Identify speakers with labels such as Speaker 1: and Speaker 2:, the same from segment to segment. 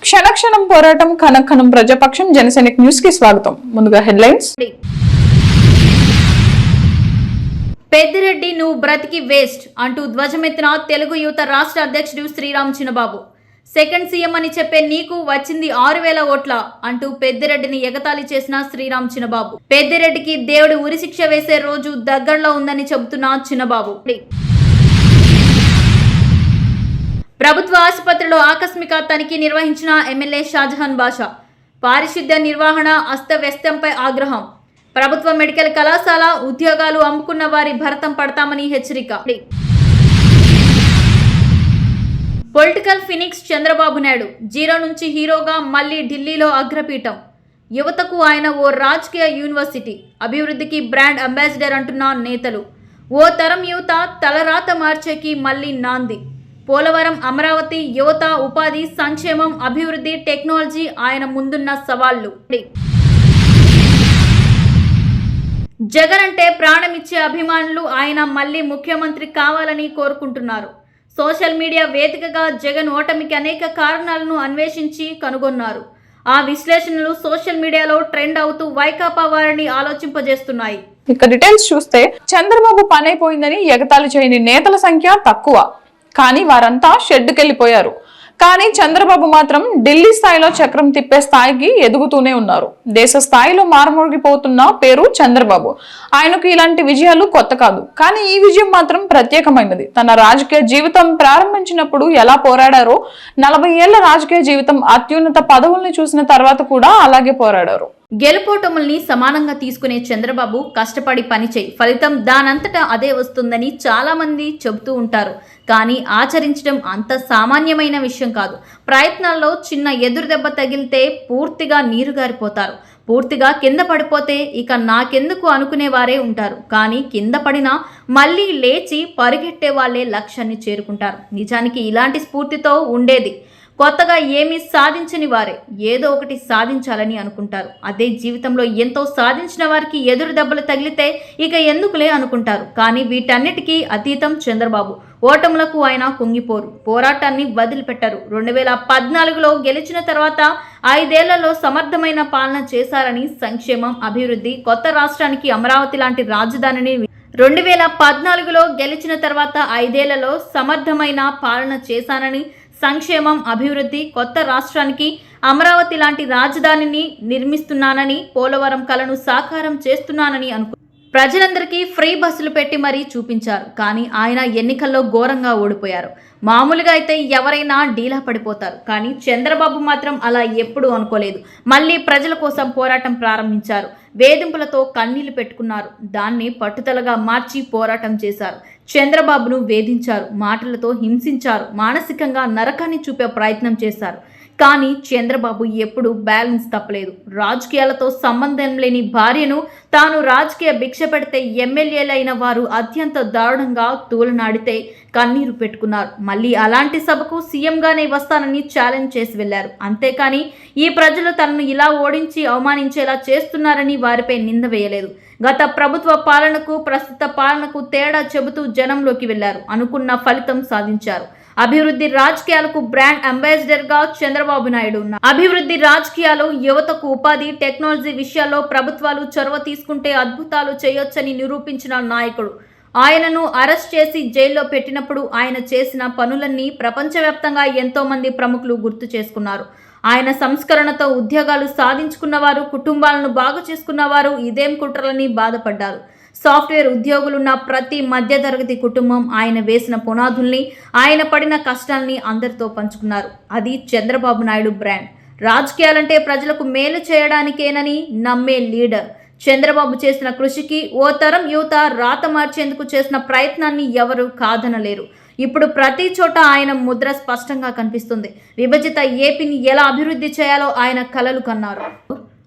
Speaker 1: క్షణక్షణం పోరాటం కనక్షణం ప్రజాపక్షం జనసైనిక్ న్యూస్ కి స్వాగతం. ముందుగా హెడ్లైన్స్.
Speaker 2: పెద్దిరెడ్డి నువ్వు బ్రతికి వేస్ట్ అంటూ ధ్వజమెత్తిన తెలుగు యువత రాష్ట్ర అధ్యక్షుడు శ్రీరామ్ చిన్నబాబు. సెకండ్ సీఎం అని చెప్పే నీకు వచ్చింది 6,000 ఓట్ల అంటూ పెద్దిరెడ్డిని ఎగతాళి చేసిన శ్రీరామ్ చిన్నబాబు. పెద్దిరెడ్డికి దేవుడు ఉరిశిక్ష వేసే రోజు దగ్గరలో ఉందని చెబుతున్న చిన్నబాబు. ప్రభుత్వ ఆసుపత్రిలో ఆకస్మిక తనిఖీ నిర్వహించిన ఎమ్మెల్యే షాజహాన్ బాషా. పారిశుద్ధ్య నిర్వహణ అస్తవ్యస్తంపై ఆగ్రహం. ప్రభుత్వ మెడికల్ కళాశాల ఉద్యోగాలు అమ్ముకున్న వారి భరతం పడతామని హెచ్చరిక. Political Phoenix Chandrababu Naidu zero నుంచి హీరోగా మళ్లీ ఢిల్లీలో అగ్రపీఠం. యువతకు ఆయన ఓ రాజకీయ యూనివర్సిటీ, అభివృద్ధికి బ్రాండ్ అంబాసిడర్ అంటున్న నేతలు. ఓ తరం యువత తలరాత మార్చేకి మళ్లీ నాంది. పోలవరం, అమరావతి, యువత, ఉపాధి, సంక్షేమం, అభివృద్ధి, టెక్నాలజీ ఆయన ముందున్న సవాళ్లు. జగన్ అంటే ప్రాణమిచ్చే అభిమానులు ఆయన మళ్లీ ముఖ్యమంత్రి కావాలని కోరుకుంటున్నారు. సోషల్ మీడియా వేదికగా జగన్ ఓటమికి అనేక కారణాలను అన్వేషించి కనుగొన్నారు. ఆ విశ్లేషణలు సోషల్ మీడియాలో ట్రెండ్ అవుతూ వైకాపా వారిని ఆలోచింపజేస్తున్నాయి.
Speaker 1: ఇక డీటెయిల్స్ చూస్తే చంద్రబాబు పనైపోయిందని ఎగతాళి చేయని నేతల సంఖ్య తక్కువ, కానీ వారంతా షెడ్డుకెళ్లిపోయారు. కానీ చంద్రబాబు మాత్రం ఢిల్లీ స్థాయిలో చక్రం తిప్పే స్థాయికి ఎదుగుతూనే ఉన్నారు. దేశ స్థాయిలో మారుమోగిపోతున్న పేరు చంద్రబాబు. ఆయనకు ఇలాంటి విజయాలు కొత్త కాదు, కానీ ఈ విజయం మాత్రం ప్రత్యేకమైనది. తన రాజకీయ జీవితం ప్రారంభించినప్పుడు ఎలా పోరాడారో, 40 ఏళ్ల రాజకీయ జీవితం అత్యున్నత పదవుల్ని చూసిన తర్వాత కూడా అలాగే పోరాడారు.
Speaker 2: గెలుపోటముల్ని సమానంగా తీసుకునే చంద్రబాబు కష్టపడి పనిచేయి, ఫలితం దానంతటా అదే వస్తుందని చాలా మంది చెబుతూ ఉంటారు. కానీ ఆచరించడం అంత సామాన్యమైన విషయం కాదు. ప్రయత్నాల్లో చిన్న ఎదురు దెబ్బ తగిలితే పూర్తిగా నీరుగారిపోతారు. పూర్తిగా కింద పడిపోతే ఇక నాకెందుకు అనుకునే వారే ఉంటారు. కానీ కింద పడినా మళ్ళీ లేచి పరిగెట్టే వాళ్ళే లక్ష్యాన్ని చేరుకుంటారు. నిజానికి ఇలాంటి స్ఫూర్తితో ఉండేది కొత్తగా ఏమీ సాధించని వారే ఏదో ఒకటి సాధించాలని అనుకుంటారు. అదే జీవితంలో ఎంతో సాధించిన వారికి ఎదురు దెబ్బలు తగిలితే ఇక ఎందుకులే అనుకుంటారు. కానీ వీటన్నిటికీ అతీతం చంద్రబాబు. ఓటములకు ఆయన కుంగిపోరు, పోరాటాన్ని వదిలిపెట్టారు. 2014లో గెలిచిన తర్వాత 5 ఏళ్లలో సమర్థమైన పాలన చేశారని, సంక్షేమం, అభివృద్ధి, కొత్త రాష్ట్రానికి అమరావతి లాంటి రాజధానిని 2014లో గెలిచిన తర్వాత 5 ఏళ్లలో సమర్థమైన పాలన చేశానని, సంక్షేమం, అభివృద్ధి, కొత్త రాష్ట్రానికి అమరావతి లాంటి రాజధానిని నిర్మిస్తున్నానని, పోలవరం కలను సాకారం చేస్తున్నానని ప్రజలందరికీ ఫ్రీ బస్సులు పెట్టి మరీ చూపించారు. కానీ ఆయన ఎన్నికల్లో ఘోరంగా ఓడిపోయారు. మామూలుగా అయితే ఎవరైనా డీలా పడిపోతారు, కానీ చంద్రబాబు మాత్రం అలా ఎప్పుడూ అనుకోలేదు. మళ్ళీ ప్రజల కోసం పోరాటం ప్రారంభించారు. వేధింపులతో కన్నీళ్లు పెట్టుకున్నారు. దాన్ని పట్టుదలగా మార్చి పోరాటం చేశారు. చంద్రబాబును వేధించారు, మాటలతో హింసించారు, మానసికంగా నరకాన్ని చూపే ప్రయత్నం చేశారు. కానీ చంద్రబాబు ఎప్పుడు బ్యాలెన్స్ తప్పలేదు. రాజకీయాలతో సంబంధం లేని భార్యను తాను రాజకీయ భిక్ష పెడితే ఎమ్మెల్యేలైన వారు అత్యంత దారుణంగా తూలనాడితే కన్నీరు పెట్టుకున్నారు. మళ్ళీ అలాంటి సభకు సీఎంగానే వస్తానని ఛాలెంజ్ చేసి వెళ్లారు. అంతేకాని ఈ ప్రజలు తనను ఇలా ఓడించి అవమానించేలా చేస్తున్నారని వారిపై నింద వేయలేదు. గత ప్రభుత్వ పాలనకు ప్రస్తుత పాలనకు తేడా చెబుతూ జనంలోకి వెళ్లారు. అనుకున్న ఫలితం సాధించారు. అభివృద్ధి రాజకీయాలకు బ్రాండ్ అంబాసిడర్ గా చంద్రబాబు నాయుడు ఉన్నారు. అభివృద్ధి రాజకీయాలు, యువతకు ఉపాధి, టెక్నాలజీ విషయాల్లో ప్రభుత్వాలు చొరవ తీసుకుంటే అద్భుతాలు చేయొచ్చని నిరూపించిన నాయకుడు. ఆయనను అరెస్ట్ చేసి జైల్లో పెట్టినప్పుడు ఆయన చేసిన పనులన్నీ ప్రపంచవ్యాప్తంగా ఎంతో మంది ప్రముఖులు గుర్తు చేసుకున్నారు. ఆయన సంస్కరణతో ఉద్యోగాలు సాధించుకున్నవారు, కుటుంబాలను బాగు చేసుకున్నవారు ఇదేం కుట్రలని బాధపడ్డారు. సాఫ్ట్వేర్ ఉద్యోగులున్న ప్రతి మధ్యతరగతి కుటుంబం ఆయన వేసిన పునాదుల్ని, ఆయన పడిన కష్టాల్ని అందరితో పంచుకున్నారు. అది చంద్రబాబు నాయుడు బ్రాండ్. రాజకీయాలంటే ప్రజలకు మేలు చేయడానికేనని నమ్మే లీడర్. చంద్రబాబు చేసిన కృషికి, ఓ తరం యువత రాత మార్చేందుకు చేసిన ప్రయత్నాన్ని ఎవరు కాదనలేరు. ఇప్పుడు ప్రతి చోట ఆయన ముద్ర స్పష్టంగా కనిపిస్తుంది. విభజిత ఏపీని ఎలా అభివృద్ధి చేయాలో ఆయన కలలు కన్నారు.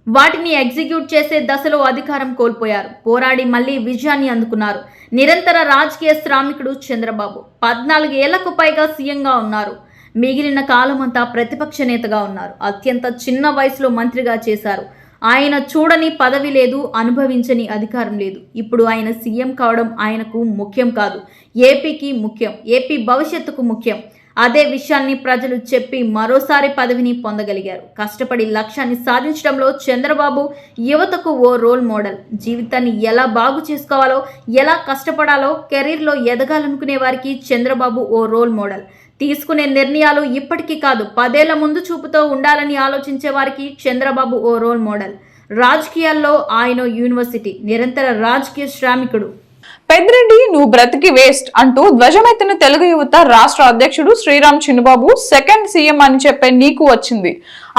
Speaker 2: వాటిని ఎగ్జిక్యూట్ చేసే దశలో అధికారం కోల్పోయారు. పోరాడి మళ్లీ విజయాన్ని అందుకున్నారు. నిరంతర రాజకీయ శ్రామికుడు చంద్రబాబు. 14 ఏళ్లకు పైగా సీఎంగా ఉన్నారు. మిగిలిన కాలమంతా ప్రతిపక్ష నేతగా ఉన్నారు. అత్యంత చిన్న వయసులో మంత్రిగా చేశారు. ఆయన చూడని పదవి లేదు, అనుభవించని అధికారం లేదు. ఇప్పుడు ఆయన సీఎం కావడం ఆయనకు ముఖ్యం కాదు, ఏపీకి ముఖ్యం, ఏపీ భవిష్యత్తుకు ముఖ్యం. అదే విషయాన్ని ప్రజలు చెప్పి మరోసారి పదవిని పొందగలిగారు. కష్టపడి లక్ష్యాన్ని సాధించడంలో చంద్రబాబు యువతకు ఓ రోల్ మోడల్. జీవితాన్ని ఎలా బాగు చేసుకోవాలో, ఎలా కష్టపడాలో, కెరీర్లో ఎదగాలనుకునే వారికి చంద్రబాబు ఓ రోల్ మోడల్. తీసుకునే నిర్ణయాలు ఇప్పటికీ కాదు, 10 ఏళ్ల ముందు చూపుతో ఉండాలని ఆలోచించే వారికి చంద్రబాబు ఓ రోల్ మోడల్. రాజకీయాల్లో ఆయన యూనివర్సిటీ, నిరంతర రాజకీయ శ్రామికుడు.
Speaker 1: పెద్దిరెడ్డి నువ్వు బ్రతికి వేస్ట్ అంటూ ధ్వజమెత్తిన తెలుగు యువత రాష్ట్ర అధ్యక్షుడు శ్రీరామ్ చిన్నబాబు సెకండ్ సీఎం అని చెప్పే నీకు వచ్చింది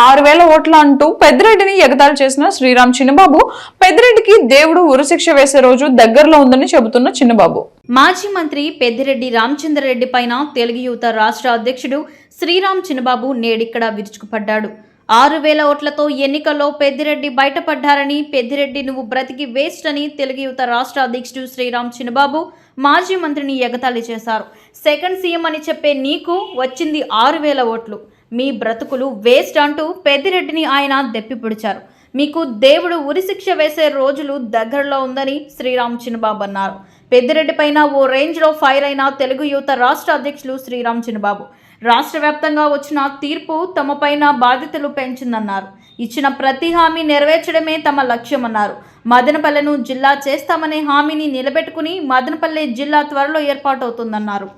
Speaker 1: 6,000 ఓట్ల అంటూ పెద్దిరెడ్డిని ఎగతాళి చేసిన శ్రీరామ్ చిన్నబాబు, పెద్దిరెడ్డికి దేవుడు ఉరిశిక్ష వేసే రోజు దగ్గరలో ఉందని చెబుతున్న చిన్నబాబు.
Speaker 2: మాజీ మంత్రి పెద్దిరెడ్డి రామచంద్రరెడ్డి పైన తెలుగు యువత రాష్ట్ర అధ్యక్షుడు శ్రీరామ్ చిన్నబాబు నేడిక్కడ విరుచుకుపడ్డాడు. 6,000 ఓట్లతో ఎన్నికల్లో పెద్దిరెడ్డి బయటపడ్డారని, పెద్దిరెడ్డి నువ్వు బ్రతికి వేస్ట్ అని తెలుగు యువత రాష్ట్ర అధ్యక్షుడు శ్రీరామ్ చిన్నబాబు మాజీ మంత్రిని ఎగతాళి చేశారు. సెకండ్ సీఎం అని చెప్పే నీకు వచ్చింది 6,000 ఓట్లు, మీ బ్రతుకులు వేస్ట్ అంటూ పెద్దిరెడ్డిని ఆయన దెప్పిపొడిచారు. మీకు దేవుడు ఉరిశిక్ష వేసే రోజులు దగ్గరలో ఉందని శ్రీరామ్ చిన్నబాబు అన్నారు. పెద్దిరెడ్డి పైన ఓ రేంజ్లో ఫైర్ అయిన తెలుగు యువత రాష్ట్ర అధ్యక్షులు శ్రీరామ్ చిన్నబాబు, రాష్ట్ర వ్యాప్తంగా వచ్చిన తీర్పు తమపైన బాధ్యతలు పెంచిందన్నారు. ఇచ్చిన ప్రతి హామీ నెరవేర్చడమే తమ లక్ష్యమన్నారు. మదనపల్లెను జిల్లా చేస్తామనే హామీని నిలబెట్టుకుని మదనపల్లె జిల్లా త్వరలో ఏర్పాటవుతుందన్నారు.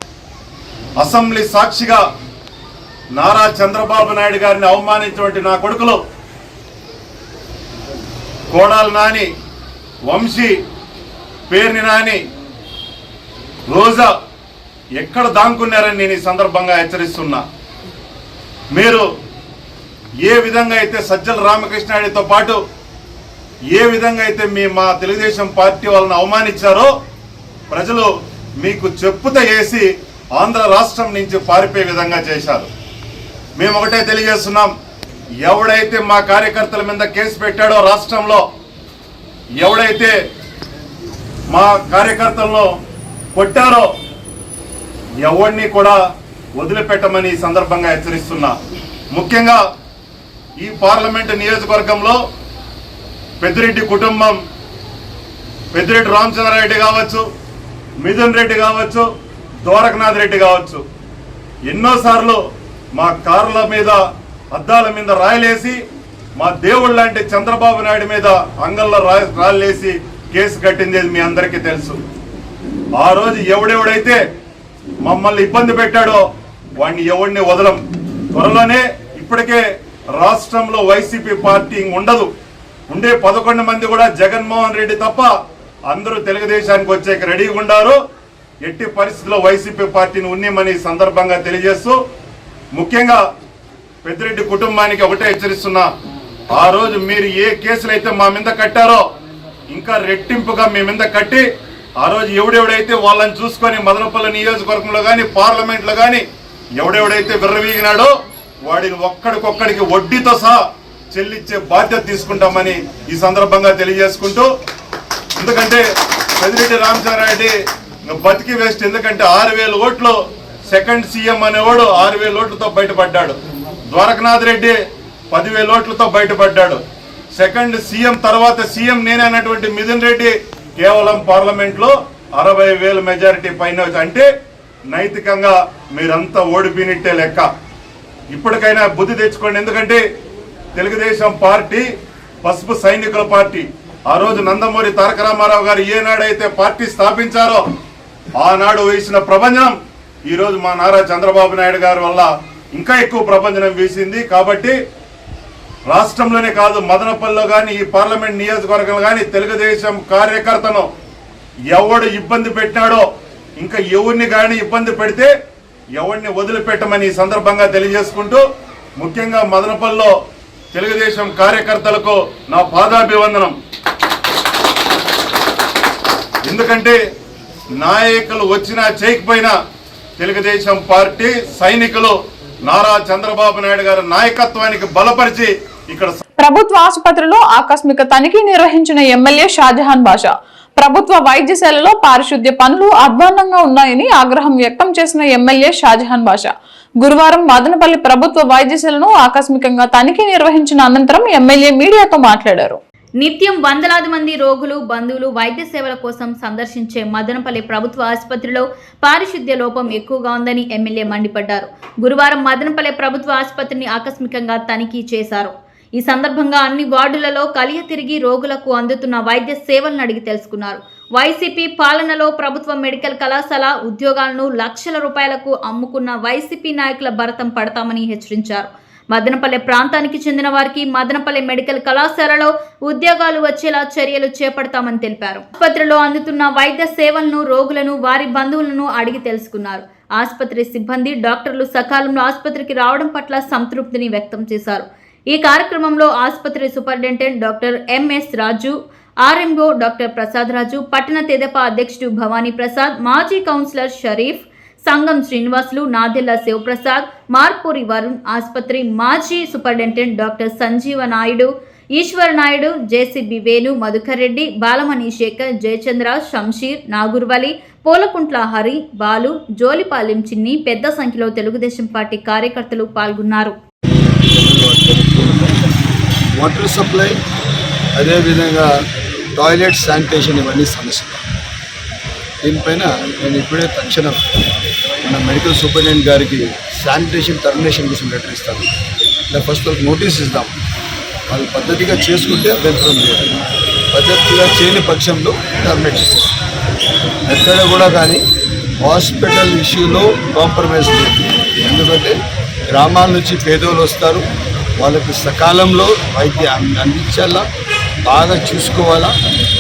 Speaker 3: అసెంబ్లీ సాక్షిగా నారా చంద్రబాబు నాయుడు గారిని అవమానించినటువంటి నా కొడుకులు కోడాలి నాని, వంశీ, పేర్ని నాని, రోజా ఎక్కడ దాంకున్నారని నేను ఈ సందర్భంగా హెచ్చరిస్తున్నా. మీరు ఏ విధంగా అయితే సజ్జల రామకృష్ణారెడ్డితో పాటు ఏ విధంగా అయితే మా తెలుగుదేశం పార్టీ వాళ్ళని అవమానించారో ప్రజలు మీకు చెప్పుత వేసి ఆంధ్ర రాష్ట్రం నుంచి పారిపోయే విధంగా చేశారు. మేము ఒకటే తెలియజేస్తున్నాం, ఎవడైతే మా కార్యకర్తల మీద కేసు పెట్టాడో రాష్ట్రంలో, ఎవడైతే మా కార్యకర్తలను కొట్టారో ఎవరిని కూడా వదిలిపెట్టమని ఈ సందర్భంగా హెచ్చరిస్తున్నా. ముఖ్యంగా ఈ పార్లమెంటు నియోజకవర్గంలో పెద్దిరెడ్డి కుటుంబం, పెద్దిరెడ్డి రామచంద్రారెడ్డి కావచ్చు, మిథున్ రెడ్డి కావచ్చు, ద్వారకనాథ్ రెడ్డి కావచ్చు, ఎన్నోసార్లు మా కార్ల మీద అద్దాల మీద రాయలేసి మా దేవుళ్ళ లాంటి చంద్రబాబు నాయుడు మీద అంగల్లో రాయలేసి కేసు కట్టింది మీ అందరికీ తెలుసు. ఆ రోజు ఎవడెవడైతే మమ్మల్ని ఇబ్బంది పెట్టాడో వాడిని ఎవడిని వదలం. త్వరలోనే ఇప్పటికే రాష్ట్రంలో వైసీపీ పార్టీ ఉండదు. ఉండే 11 మంది కూడా జగన్మోహన్ రెడ్డి తప్ప అందరూ తెలుగుదేశానికి వచ్చే రెడీగా ఉన్నారు. ఎట్టి పరిస్థితుల్లో వైసీపీ పార్టీని ఉన్నమని సందర్భంగా తెలియజేస్తూ, ముఖ్యంగా పెద్దిరెడ్డి కుటుంబానికి ఒకటే హెచ్చరిస్తున్నా, ఆ రోజు మీరు ఏ కేసులు అయితే మా మీద కట్టారో ఇంకా రెట్టింపుగా మీ మీద కట్టి, ఆ రోజు ఎవడెవడైతే వాళ్ళని చూసుకొని మదనపల్లి నియోజకవర్గంలో కానీ పార్లమెంట్లో కానీ ఎవడెవడైతే విర్రవీగినాడో వాడిని ఒక్కడికొక్కడికి వడ్డీతో సహా చెల్లించే బాధ్యత తీసుకుంటామని ఈ సందర్భంగా తెలియజేసుకుంటూ, ఎందుకంటే పెద్దిరెడ్డి రామచంద్రారెడ్డి బతికి వేస్ట్. ఎందుకంటే 6,000 ఓట్లు సెకండ్ సీఎం అనేవాడు 6,000 ఓట్లతో బయటపడ్డాడు. ద్వారకనాథ్ రెడ్డి 10,000 ఓట్లతో బయటపడ్డాడు. సెకండ్ సీఎం తర్వాత సీఎం నేనే అన్నటువంటి మిథున్ రెడ్డి కేవలం పార్లమెంట్లో 60,000 మెజారిటీ పైన, అంటే నైతికంగా మీరంతా ఓడిపోయినట్టే లెక్క. ఇప్పటికైనా బుద్ధి తెచ్చుకోండి. ఎందుకంటే తెలుగుదేశం పార్టీ పసుపు సైనికుల పార్టీ. ఆ రోజు నందమూరి తారక రామారావు గారు ఏనాడైతే పార్టీ స్థాపించారో ఆనాడు వేసిన ప్రభంజనం ఈరోజు మా నారా చంద్రబాబు నాయుడు గారి వల్ల ఇంకా ఎక్కువ ప్రభంజనం వేసింది. కాబట్టి రాష్ట్రంలోనే కాదు, మదనపల్లిలో కానీ ఈ పార్లమెంట్ నియోజకవర్గంలో కానీ తెలుగుదేశం కార్యకర్తను ఎవడు ఇబ్బంది పెట్టినాడో, ఇంకా ఎవరిని కానీ ఇబ్బంది పెడితే ఎవరిని వదిలిపెట్టమని ఈ సందర్భంగా తెలియజేసుకుంటూ, ముఖ్యంగా మదనపల్లిలో తెలుగుదేశం కార్యకర్తలకు నా పాదాభివందనం. ఎందుకంటే నాయకులు వచ్చినా చేయకపోయినా తెలుగుదేశం పార్టీ సైనికులు నారా చంద్రబాబు నాయుడు గారి నాయకత్వానికి బలపరిచి ఇక్కడ
Speaker 1: ప్రభుత్వ ఆసుపత్రిలో ఆకస్మిక తనిఖీ నిర్వహించిన ఎమ్మెల్యే షాజహాన్ బాషా, ప్రభుత్వ వైద్యశాలలో పారిశుద్ధ్య పనులు అధ్వాన్నంగా ఉన్నాయని ఆగ్రహం వ్యక్తం చేసిన ఎమ్మెల్యే షాజహాన్ బాషా గురువారం మదనపల్లి ప్రభుత్వ వైద్యశాలను ఆకస్మికంగా తనిఖీ నిర్వహించిన అనంతరం ఎమ్మెల్యే మీడియాతో మాట్లాడారు.
Speaker 2: నిత్యం వందలాది మంది రోగులు బంధువులు వైద్య సేవల కోసం సందర్శించే మదనపల్లి ప్రభుత్వ ఆసుపత్రిలో పారిశుద్ధ్య లోపం ఎక్కువగా ఉందని ఎమ్మెల్యే మండిపడ్డారు. గురువారం మదనపల్లి ప్రభుత్వ ఆసుపత్రిని ఆకస్మికంగా తనిఖీ చేశారు. ఈ సందర్భంగా అన్ని వార్డులలో కలియ తిరిగి రోగులకు అందుతున్న వైద్య సేవలను అడిగి తెలుసుకున్నారు. వైసీపీ పాలనలో ప్రభుత్వ మెడికల్ కళాశాల ఉద్యోగాలను లక్షల రూపాయలకు అమ్ముకున్న వైసీపీ నాయకుల భరతం పడతామని హెచ్చరించారు. మదనపల్లె ప్రాంతానికి చెందిన వారికి మదనపల్లె మెడికల్ కళాశాలలో ఉద్యోగాలు వచ్చేలా చర్యలు చేపడతామని తెలిపారు. ఆసుపత్రిలో అందుతున్న వైద్య సేవలను రోగులను వారి బంధువులను అడిగి తెలుసుకున్నారు. ఆసుపత్రి సిబ్బంది డాక్టర్లు సకాలంలో ఆసుపత్రికి రావడం పట్ల సంతృప్తిని వ్యక్తం చేశారు. ఈ కార్యక్రమంలో ఆసుపత్రి superintendent doctor MS Raju, RMO doctor Prasad Raju, పట్టణ తెదేపా అధ్యక్షుడు భవానీ ప్రసాద్, మాజీ కౌన్సిలర్ షరీఫ్, సంగం శ్రీనివాసులు, నాదెల్ల శివప్రసాద్, మార్పూరి వరుణ్, ఆసుపత్రి మాజీ superintendent doctor Sanjeeva Naidu, Eswar Naidu, JCB Venu, Madhukar Reddy, Balamani Sekhar, Jayachandra, Shamsheer, Nagurvali, Poolakuntla Hari, Balu, Jolipalem Chinni పెద్ద సంఖ్యలో తెలుగుదేశం పార్టీ కార్యకర్తలు పాల్గొన్నారు.
Speaker 4: వాటర్ సప్లై, అదేవిధంగా టాయిలెట్, శానిటేషన్ ఇవన్నీ సమస్యలు. దీనిపైన నేను ఇప్పుడే తక్షణం మన మెడికల్ సూపరింటెండెంట్ గారికి శానిటేషన్ టర్మినేషన్ కోసం లెటర్ ఇస్తాను. ఇలా ఫస్ట్ వాళ్ళకి నోటీస్ ఇద్దాం. వాళ్ళు పద్ధతిగా చేసుకుంటే అభ్యంతరం లేదు, పద్ధతిగా చేయని పక్షంలో టర్మినేట్ చేసేస్తాం. ఎక్కడ కూడా కానీ హాస్పిటల్ ఇష్యూలో కాంప్రమైజ్ లేదు. ఎందుకంటే గ్రామాల నుంచి పేదోళ్ళు వస్తారు, వాళ్ళకి సకాలంలో వైద్యం అందించాలా, బాగా చూసుకోవాలా,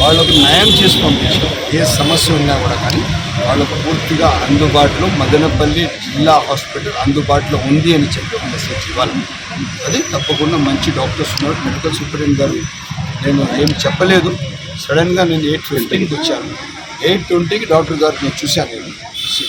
Speaker 4: వాళ్ళకు న్యాయం చేసి పంపించాలి. ఏ సమస్య ఉన్నా కూడా కానీ వాళ్ళకు పూర్తిగా అందుబాటులో మదనపల్లి జిల్లా హాస్పిటల్ అందుబాటులో ఉంది అని చెప్పి మెసేజ్ ఇవ్వాలి. అది తప్పకుండా మంచి డాక్టర్స్ ఉన్నారు. మెడికల్ సూపరింటెండెంట్ గారు నేను ఏం చెప్పలేదు, సడన్గా నేను 8:15కి వచ్చాను. 8:20కి డాక్టర్ గారు నేను చూశాను. నేను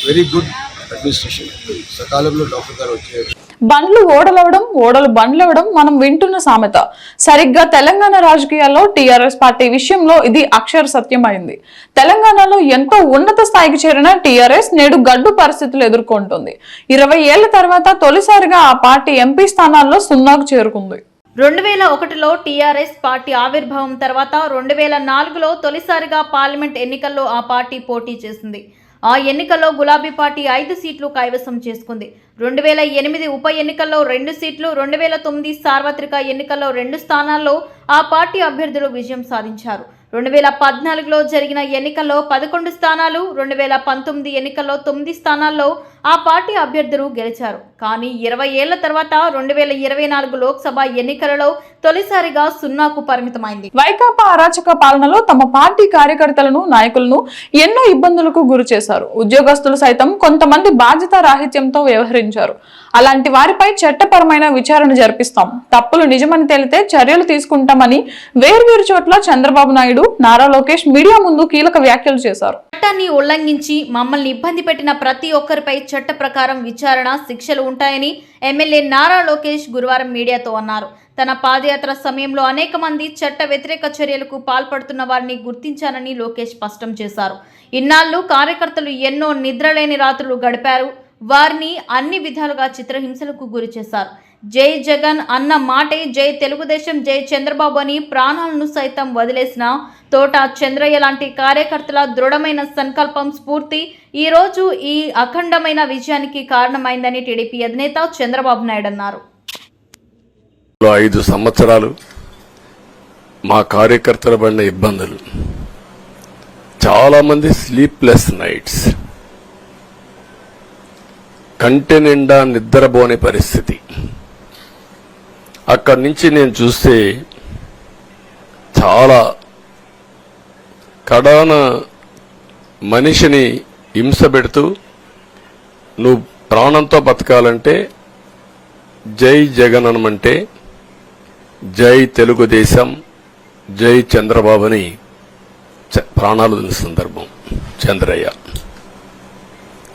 Speaker 4: వెరీ గుడ్ అడ్మినిస్ట్రేషన్, సకాలంలో డాక్టర్ గారు వచ్చారు.
Speaker 1: బండ్లు ఓడలవడం, ఓడలు బండ్లవడం మనం వింటున్న సామెత. సరిగ్గా తెలంగాణ రాజకీయాల్లో టీఆర్ఎస్ పార్టీ విషయంలో ఇది అక్షర సత్యమైంది. తెలంగాణలో ఎంతో ఉన్నత స్థాయికి చేరిన టీఆర్ఎస్ నేడు గడ్డు పరిస్థితులు ఎదుర్కొంటుంది. 20 ఏళ్ల తర్వాత తొలిసారిగా ఆ పార్టీ ఎంపీ స్థానాల్లో 0కు చేరుకుంది.
Speaker 2: 2001లో టీఆర్ఎస్ పార్టీ ఆవిర్భావం తర్వాత 2004లో తొలిసారిగా పార్లమెంట్ ఎన్నికల్లో ఆ పార్టీ పోటీ చేసింది. ఆ ఎన్నికల్లో గులాబీ పార్టీ 5 సీట్లు కైవసం చేసుకుంది. 2008 ఉప ఎన్నికల్లో 2 సీట్లు, 2009 సార్వత్రిక ఎన్నికల్లో 2 స్థానాల్లో ఆ పార్టీ అభ్యర్థులు విజయం సాధించారు. 2014లో జరిగిన ఎన్నికల్లో 11 స్థానాలు, 2019 ఎన్నికల్లో 9 స్థానాల్లో ఆ పార్టీ అభ్యర్థులు గెలిచారు. కానీ 20 ఏళ్ల తర్వాత 2024 లోక్సభ ఎన్నికలలో తొలిసారిగా 0కు పరిమితమైంది.
Speaker 1: వైకాపా అరాచక పాలనలో తమ పార్టీ కార్యకర్తలను, నాయకులను ఎన్నో ఇబ్బందులకు గురి చేశారు. ఉద్యోగస్తులు సైతం కొంతమంది బాధ్యత రాహిత్యంతో వ్యవహరించారు. అలాంటి వారిపై చట్టపరమైన విచారణ జరిపిస్తాం, తప్పులు నిజమని తేలితే చర్యలు తీసుకుంటామని వేర్వేరు చోట్ల చంద్రబాబు నాయుడు, నారా లోకేష్ మీడియా ముందు కీలక వ్యాఖ్యలు చేశారు.
Speaker 2: చట్టాన్ని ఉల్లంఘించి మమ్మల్ని ఇబ్బంది పెట్టిన ప్రతి ఒక్కరిపై చట్ట ప్రకారం విచారణ, శిక్షలు ఉంటాయని ఎమ్మెల్యే నారా లోకేష్ గురువారం మీడియాతో అన్నారు. తన పాదయాత్ర సమయంలో అనేక మంది చట్ట వ్యతిరేక చర్యలకు పాల్పడుతున్న వారిని గుర్తించానని లోకేష్ స్పష్టం చేశారు. ఇన్నాళ్లు కార్యకర్తలు ఎన్నో నిద్రలేని రాత్రులు గడిపారు. వారిని అన్ని విధాలుగా చిత్రహింసలకు గురి చేశారు. జై జగన్ అన్న మాటే జై తెలుగుదేశం, జై చంద్రబాబు అని ప్రాణాలను సైతం వదిలేసిన తోట చంద్రయ్య లాంటి కార్యకర్తల దృఢమైన సంకల్పం, స్ఫూర్తి ఈ రోజు ఈ అఖండమైన విజయానికి కారణమైందని టీడీపీ అధినేత చంద్రబాబు నాయుడు అన్నారు.
Speaker 5: 5 సంవత్సరాలు మా కార్యకర్తల పడిన ఇబ్బందులు, చాలా మంది స్లీప్లెస్ నైట్స్, కంటి నిండా నిద్రపోని పరిస్థితి. అక్కడి నుంచి నేను చూస్తే చాలా కడాన మనిషిని హింస పెడుతూ, నువ్వు ప్రాణంతో బతకాలంటే జై జగన్ అనమంటే జై తెలుగుదేశం, జై చంద్రబాబుని ప్రాణాలు వదిలిన సందర్భం చంద్రయ్య.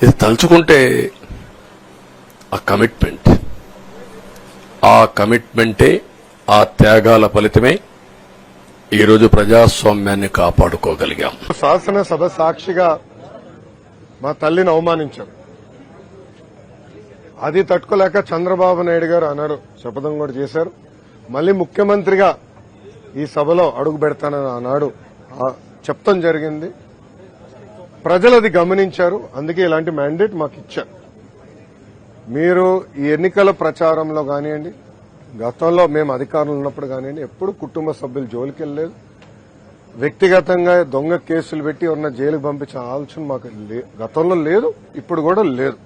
Speaker 5: ఇది తలుచుకుంటే ఆ కమిట్మెంటే, ఆ త్యాగాల ఫలితమే ఈరోజు ప్రజాస్వామ్యాన్ని కాపాడుకోగలిగాం.
Speaker 6: శాసనసభ సాక్షిగా మా తల్లిని అవమానించారు. అది తట్టుకోలేక చంద్రబాబు నాయుడు గారు అన్నారు, శపథం కూడా చేశారు. మళ్ళీ ముఖ్యమంత్రిగా ఈ సభలో అడుగు పెడతానని ఆనాడు చెప్తాం జరిగింది. ప్రజలు అది గమనించారు. అందుకే ఇలాంటి మ్యాండేట్ మాకు ఇచ్చారు. మీరు ఈ ఎన్నికల ప్రచారంలో కానివ్వండి, గతంలో మేము అధికారంలో ఉన్నప్పుడు కానివ్వండి, ఎప్పుడు కుటుంబ సభ్యులు జోలికి వెళ్ళలేదు. వ్యక్తిగతంగా దొంగ కేసులు పెట్టి ఉన్న జైలుకు పంపించిన ఆలోచన మాకు గతంలో లేదు, ఇప్పుడు కూడా లేదు.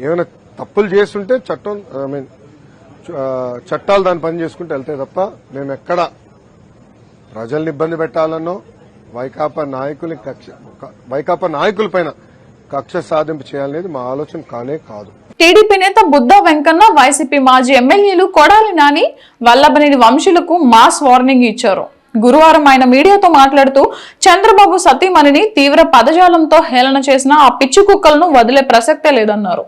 Speaker 6: ఏమైనా తప్పులు చేస్తుంటే చట్టాలు దాని పని చేసుకుంటూ వెళ్తే తప్ప మేము ఎక్కడ ప్రజల్ని ఇబ్బంది పెట్టాలనో వైకాపా నాయకులపైన కక్ష సాధింపు చేయాలనేది మా ఆలోచన కానే కాదు.
Speaker 1: టీడీపీ నేత బుద్ధా వెంకన్న, వైసీపీ మాజీ ఎమ్మెల్యేలు కొడాలి నాని, వల్లభనేని వంశీలకు మాస్ వార్నింగ్ ఇచ్చారు. గురువారం ఆయన మీడియాతో మాట్లాడుతూ చంద్రబాబు సతీమణిని తీవ్ర పదజాలంతో హేళన చేసిన ఆ పిచ్చి కుక్కలను వదిలే ప్రసక్తే లేదన్నారు.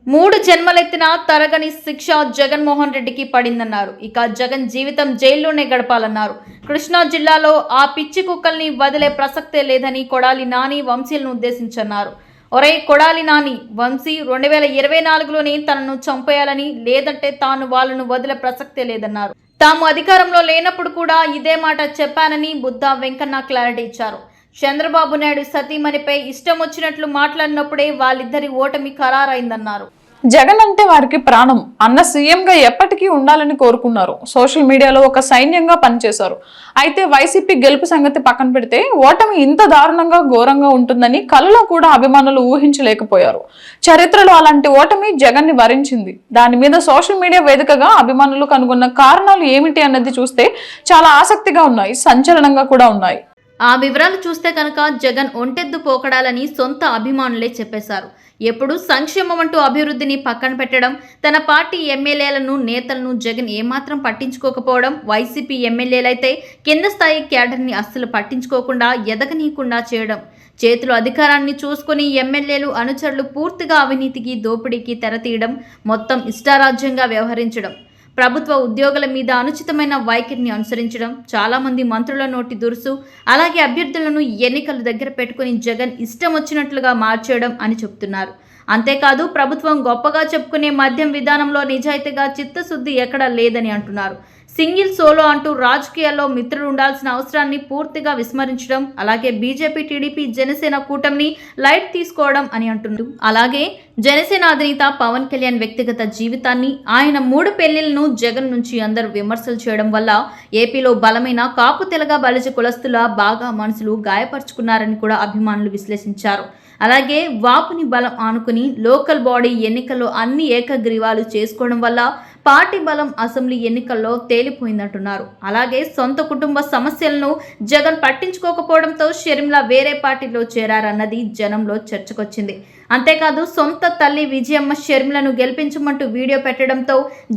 Speaker 2: 3 జన్మలెత్తిన తరగని శిక్ష జగన్మోహన్ రెడ్డికి పడిందన్నారు. ఇక జగన్ జీవితం జైల్లోనే గడపాలన్నారు. కృష్ణా జిల్లాలో ఆ పిచ్చి కుక్కల్ని వదిలే ప్రసక్తే లేదని కొడాలి నాని వంశీలను ఉద్దేశించన్నారు. ఒరే కొడాలి నాని, వంశీ 2024లోనే తనను చంపేయాలని, లేదంటే తాను వాళ్ళను వదిలే ప్రసక్తే లేదన్నారు. తాము అధికారంలో లేనప్పుడు కూడా ఇదే మాట చెప్పానని బుద్ధా వెంకన్న క్లారిటీ ఇచ్చారు. చంద్రబాబు నాయుడు సతీమణిపై ఇష్టం వచ్చినట్లు మాట్లాడినప్పుడే వాళ్ళిద్దరి ఓటమి ఖరారైందన్నారు.
Speaker 1: జగన్ అంటే వారికి ప్రాణం అన్న సీఎంగా ఎప్పటికీ ఉండాలని కోరుకున్నారు. సోషల్ మీడియాలో ఒక సైన్యంగా పనిచేశారు. అయితే వైసీపీ గెలుపు సంగతి పక్కన పెడితే ఓటమి ఇంత దారుణంగా ఘోరంగా ఉంటుందని కలలో కూడా అభిమానులు ఊహించలేకపోయారు. చరిత్రలో అలాంటి ఓటమి జగన్ ని వరించింది. దాని మీద సోషల్ మీడియా వేదికగా అభిమానులు కనుగొన్న కారణాలు ఏమిటి అన్నది చూస్తే చాలా ఆసక్తిగా ఉన్నాయి, సంచలనంగా కూడా ఉన్నాయి.
Speaker 2: ఆ వివరాలు చూస్తే కనుక జగన్ ఒంటెద్దు పోకడాలని సొంత అభిమానులే చెప్పేశారు. ఎప్పుడు సంక్షేమం అంటూ అభివృద్ధిని పక్కన పెట్టడం, తన పార్టీ ఎమ్మెల్యేలను నేతలను జగన్ ఏమాత్రం పట్టించుకోకపోవడం, వైసీపీ ఎమ్మెల్యేలైతే కింద స్థాయి క్యాడర్ని అస్సలు పట్టించుకోకుండా ఎదగనీయకుండా చేయడం, చేతిలో అధికారాన్ని చూసుకుని ఎమ్మెల్యేలు అనుచరులు పూర్తిగా అవినీతికి దోపిడీకి తెరతీయడం, మొత్తం ఇష్టారాజ్యంగా వ్యవహరించడం, ప్రభుత్వ ఉద్యోగుల మీద అనుచితమైన వైఖరిని అనుసరించడం, చాలా మంది మంత్రుల నోటి దురుసు, అలాగే అభ్యర్థులను ఎన్నికల దగ్గర పెట్టుకుని జగన్ ఇష్టం వచ్చినట్లుగా మార్చేయడం అని చెప్తున్నారు. అంతేకాదు ప్రభుత్వం గొప్పగా చెప్పుకునే మద్యం విధానంలో నిజాయితీగా చిత్తశుద్ధి ఎక్కడా లేదని అంటున్నారు. సింగిల్ సోలో అంటూ రాజకీయాల్లో మిత్రులు ఉండాల్సిన అవసరాన్ని పూర్తిగా విస్మరించడం, అలాగే బీజేపీ, టీడీపీ, జనసేన కూటమిని లైట్ తీసుకోవడం అని అంటున్నారు. అలాగే జనసేన అధినేత పవన్ కళ్యాణ్ వ్యక్తిగత జీవితాన్ని, ఆయన 3 పెళ్లిళ్లను జగన్ నుంచి అందరూ విమర్శలు చేయడం వల్ల ఏపీలో బలమైన కాపు తెలగ బలిజ కులస్తుల బాగా మనసులు గాయపరుచుకున్నారని కూడా అభిమానులు విశ్లేషించారు. అలాగే వాపుని బలం ఆనుకుని లోకల్ బాడీ ఎన్నికల్లో అన్ని ఏకగ్రీవాలు చేసుకోవడం వల్ల పార్టీ బలం అసెంబ్లీ ఎన్నికల్లో తేలిపోయిందంటున్నారు. అలాగే సొంత కుటుంబ సమస్యలను జగన్ పట్టించుకోకపోవడంతో షర్మిల వేరే పార్టీలో చేరారన్నది జనంలో చర్చకొచ్చింది. అంతేకాదు సొంత తల్లి విజయమ్మ షర్మిలను గెలిపించమంటూ వీడియో పెట్టడంతో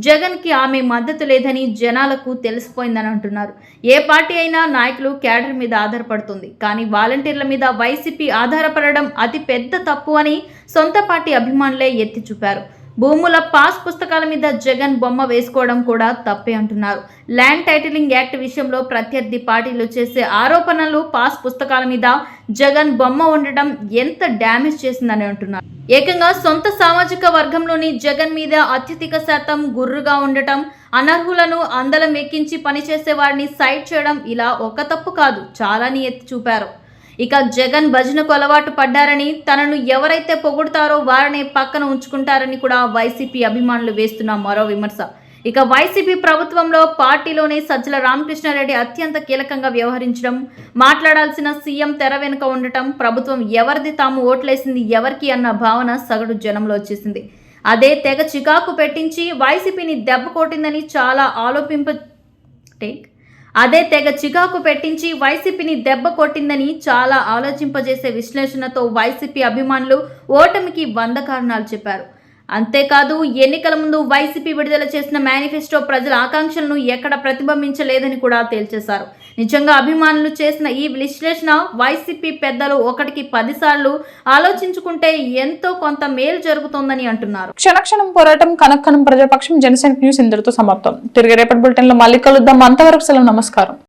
Speaker 2: జగన్కి ఆమె మద్దతు లేదని జనాలకు తెలిసిపోయిందని అంటున్నారు. ఏ పార్టీ అయినా నాయకులు క్యాడర్ మీద ఆధారపడుతుంది, కానీ వాలంటీర్ల మీద వైసీపీ ఆధారపడడం అతి పెద్ద తప్పు అని సొంత పార్టీ అభిమానులే ఎత్తి చూపారు. భూముల పాస్ పుస్తకాల మీద జగన్ బొమ్మ వేసుకోవడం కూడా తప్పే అంటున్నారు. ల్యాండ్ టైటిలింగ్ యాక్ట్ విషయంలో ప్రత్యర్థి పార్టీలు చేసే ఆరోపణలు పాస్ పుస్తకాల మీద జగన్ బొమ్మ ఉండటం ఎంత డ్యామేజ్ చేసిందని అంటున్నారు. ఏకంగా సొంత సామాజిక వర్గంలోని జగన్ మీద అత్యధిక శాతం గుర్రుగా ఉండటం, అనర్హులను అందలం ఎక్కించి పనిచేసే వారిని సైడ్ చేయడం, ఇలా ఒక తప్పు కాదు చాలాని ఎత్తి చూపారు. ఇక జగన్ భజనకు అలవాటు పడ్డారని, తనను ఎవరైతే పొగుడుతారో వారినే పక్కన ఉంచుకుంటారని కూడా వైసీపీ అభిమానులు వేస్తున్న మరో విమర్శ. ఇక వైసీపీ ప్రభుత్వంలో పార్టీలోనే సజ్జల రామకృష్ణారెడ్డి అత్యంత కీలకంగా వ్యవహరించడం, మాట్లాడాల్సిన సీఎం తెర వెనుక ఉండటం, ప్రభుత్వం ఎవరిది తాము ఓట్లేసింది ఎవరికి అన్న భావన సగటు జనంలో వచ్చేసింది. అదే తెగ చికాకు పెట్టించి వైసీపీని దెబ్బ కొట్టిందని చాలా ఆలోచింపజేసే విశ్లేషణతో వైసీపీ అభిమానులు ఓటమికి 100 కారణాలు చెప్పారు. అంతేకాదు ఎన్నికల ముందు వైసీపీ విడుదల చేసిన మేనిఫెస్టో ప్రజల ఆకాంక్షలను ఎక్కడ ప్రతిబింబించలేదని కూడా తేల్చేశారు. నిజంగా అభిమానులు చేసిన ఈ విశ్లేషణ వైసీపీ పెద్దలు 1కి 10 సార్లు ఆలోచించుకుంటే ఎంతో కొంత మేలు జరుగుతోందని అంటున్నారు.
Speaker 1: క్షణక్షణం పోరాటం, కనక్షణం ప్రజాపక్షం. జనసేన న్యూస్ ఇంతటితో సమాప్తం. తిరిగి రేపటి బులెటిన్ లో మళ్ళీ కలుద్దాం. అంతవరకు సెలవు, నమస్కారం.